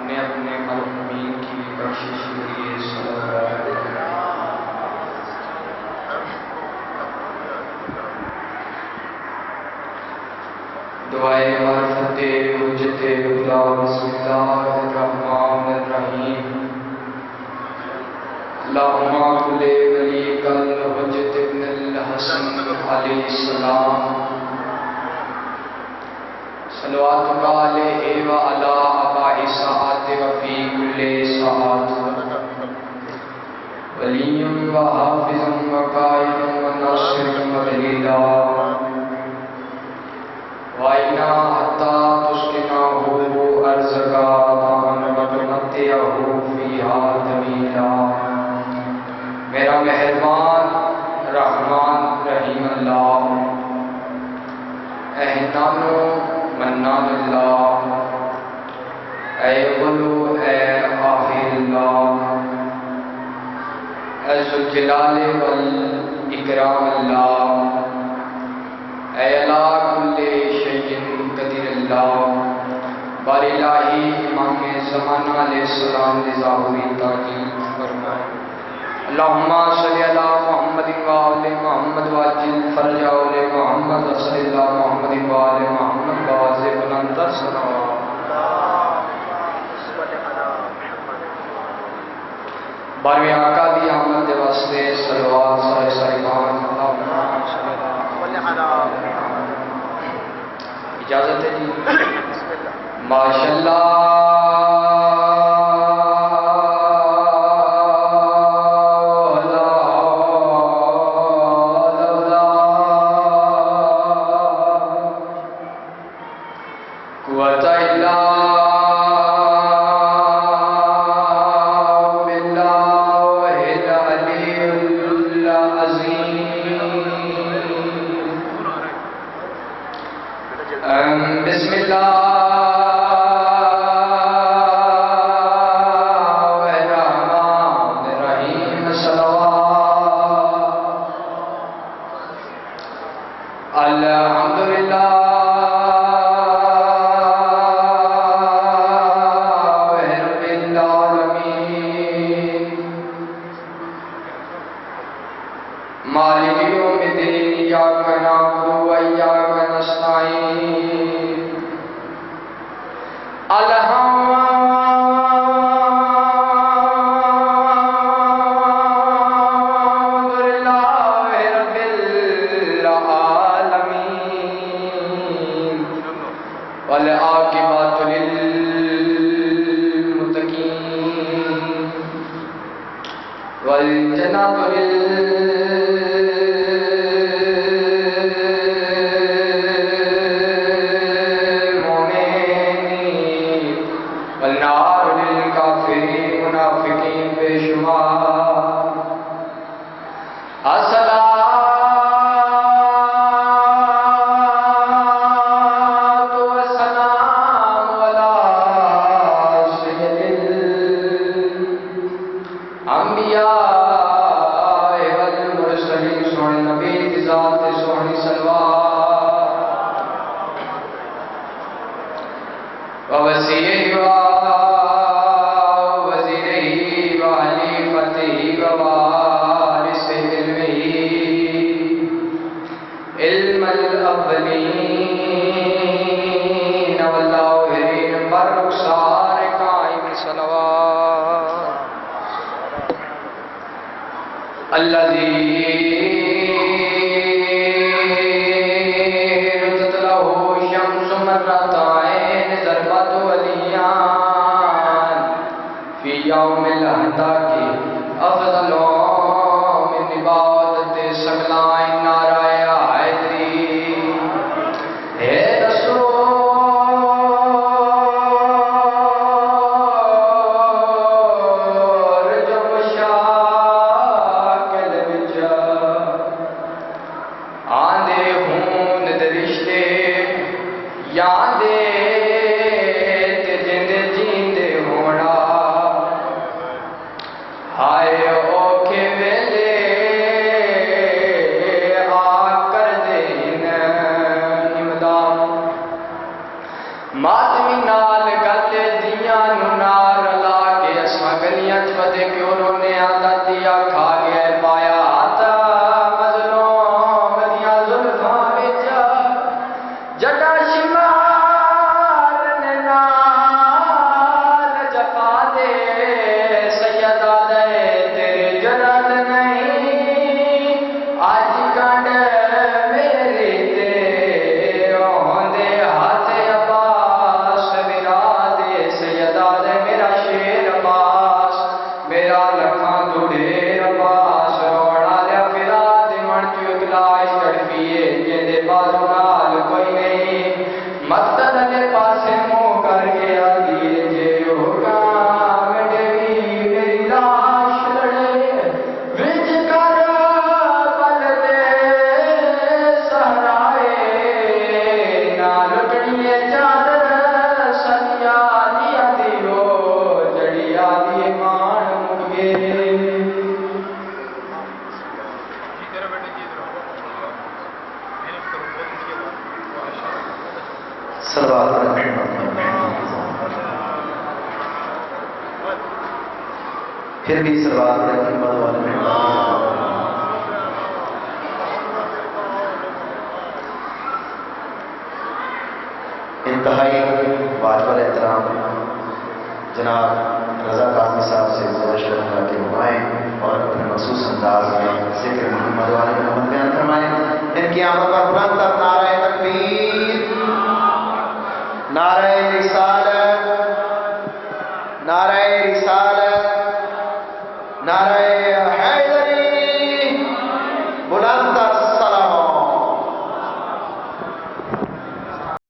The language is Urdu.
نے اپنے مرحومین کی بخشش کے لیے صلوات دعائے معرفت حجت خدا بسم اللہ الرحمن الرحیم اللہم کل ولیک الحجت ابن الحسن علیہ السلام صلواتک علیہ وعلی آباء ساعت وفی کل ساعت ولی وحافظ وقائد وناصر ودلیلا وَإِنَّا حَتَّى تُسْكِنَهُ أَرْضَكَ وَتُمَتِّعَهُ فِيهَا طَوِيلًا۔ میرا مہربان رحمان رحیم اللہ، اے حنان و منان اللہ، اے اول اے آخر اللہ، اے ذوالجلال والاکرام اللہ، اے اللہ کل شیء قدیر اللہ، بار الہی امام زمانہ علیہ السلام ظاہری تعلیم فرمائے۔ اللہم صلی علی محمد وآل محمد واجل فرج آل محمد صلی اللہ محمد وآل محمد باز بلندر صلوات۔ بارویں آقا دی آمد دے واسطے صلوات سارے صاحبان اللہم صلی اجازت ہے جی ماشاءاللہ قوت الا بسم اللہ الرحمن الرحیم صلوات الحمدللہ رب العالمین مالک یوم الدین ایاک نعبد و ایاک نستعین والعاقبۃ للمتقین والجنۃ للمؤمنین والنار للکافرین منافقین بے شمار۔ یوم الہدا کی افضل من عبادت سگلائن نارائے حیدری اے رسول جو شاکل بچا آندے ہون درشتے یادے ماتمی نال گل دیاں نو صلوات پھر بھی صلوات محمد والے انتہائی واجب الاحترام جناب رضا کاظمی صاحب سے گزارش کروں گا کہ وہ آئیں اور اپنے مخصوص انداز میں ذکر محمد والے محمد بیان فرمائیں. ان کی آمد پر بلند تر نعرہ تکبیر، نعرہ